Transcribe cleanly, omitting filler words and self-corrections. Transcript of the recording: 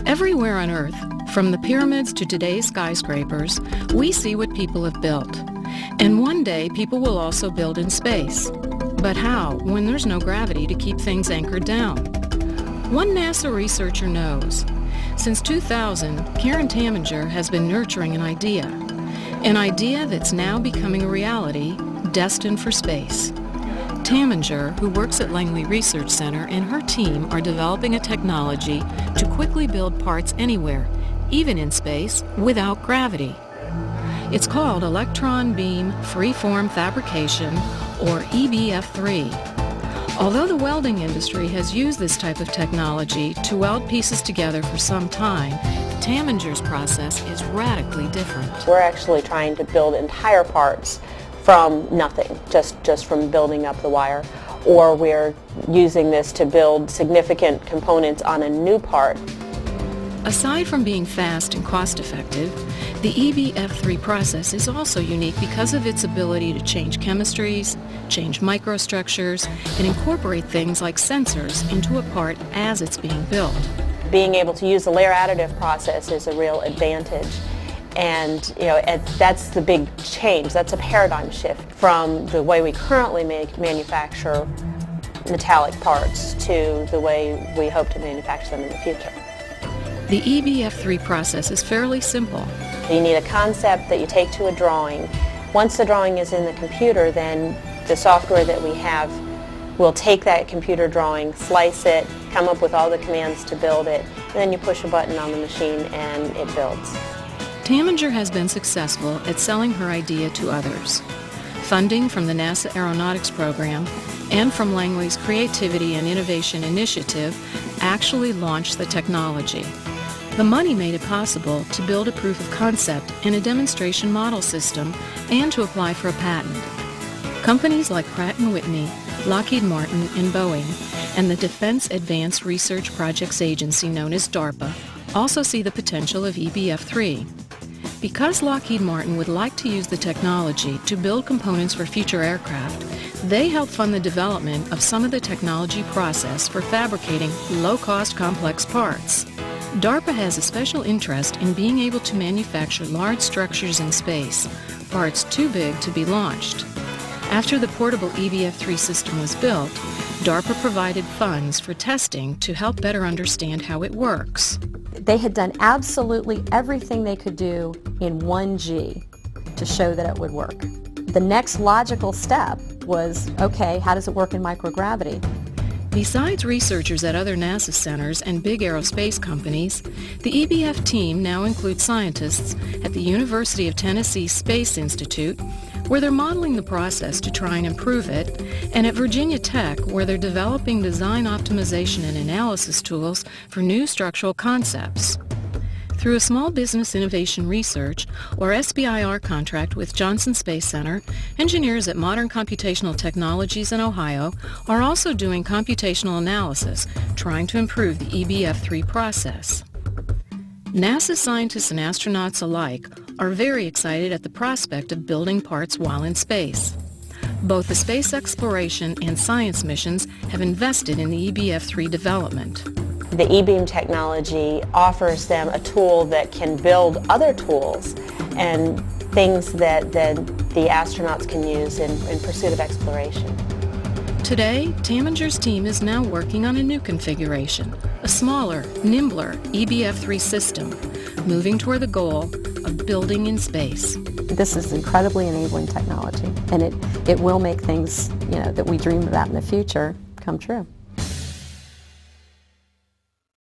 Everywhere on Earth, from the pyramids to today's skyscrapers, we see what people have built. And one day, people will also build in space. But how, when there's no gravity to keep things anchored down? One NASA researcher knows. Since 2000, Karen Taminger has been nurturing an idea that's now becoming a reality, destined for space. Taminger, who works at Langley Research Center, and her team are developing a technology to quickly build parts anywhere, even in space, without gravity. It's called electron beam freeform fabrication, or EBF3. Although the welding industry has used this type of technology to weld pieces together for some time, Taminger's process is radically different. We're actually trying to build entire parts from nothing, just from building up the wire, or we're using this to build significant components on a new part. Aside from being fast and cost-effective, the EBF3 process is also unique because of its ability to change chemistries, change microstructures, and incorporate things like sensors into a part as it's being built. Being able to use the layer additive process is a real advantage. And that's the big change. That's a paradigm shift from the way we currently manufacture metallic parts to the way we hope to manufacture them in the future. The EBF3 process is fairly simple. You need a concept that you take to a drawing. Once the drawing is in the computer, then the software that we have will take that computer drawing, slice it, come up with all the commands to build it, and then you push a button on the machine and it builds. Taminger has been successful at selling her idea to others. Funding from the NASA Aeronautics Program and from Langley's Creativity and Innovation Initiative actually launched the technology. The money made it possible to build a proof of concept and a demonstration model system and to apply for a patent. Companies like Pratt & Whitney, Lockheed Martin, and Boeing, and the Defense Advanced Research Projects Agency known as DARPA also see the potential of EBF3. Because Lockheed Martin would like to use the technology to build components for future aircraft, they help fund the development of some of the technology process for fabricating low-cost complex parts. DARPA has a special interest in being able to manufacture large structures in space, parts too big to be launched. After the portable EBF3 system was built, DARPA provided funds for testing to help better understand how it works. They had done absolutely everything they could do in 1G to show that it would work. The next logical step was, okay, how does it work in microgravity? Besides researchers at other NASA centers and big aerospace companies, the EBF team now includes scientists at the University of Tennessee Space Institute, where they're modeling the process to try and improve it, and at Virginia Tech, where they're developing design optimization and analysis tools for new structural concepts. Through a Small Business Innovation Research, or SBIR contract with Johnson Space Center, engineers at Modern Computational Technologies in Ohio are also doing computational analysis, trying to improve the EBF3 process. NASA scientists and astronauts alike are very excited at the prospect of building parts while in space. Both the space exploration and science missions have invested in the EBF3 development. The e-beam technology offers them a tool that can build other tools and things that the astronauts can use in pursuit of exploration. Today, Taminger's team is now working on a new configuration, a smaller, nimbler EBF3 system, moving toward the goal of building in space. This is incredibly enabling technology, and it will make things that we dream about in the future come true.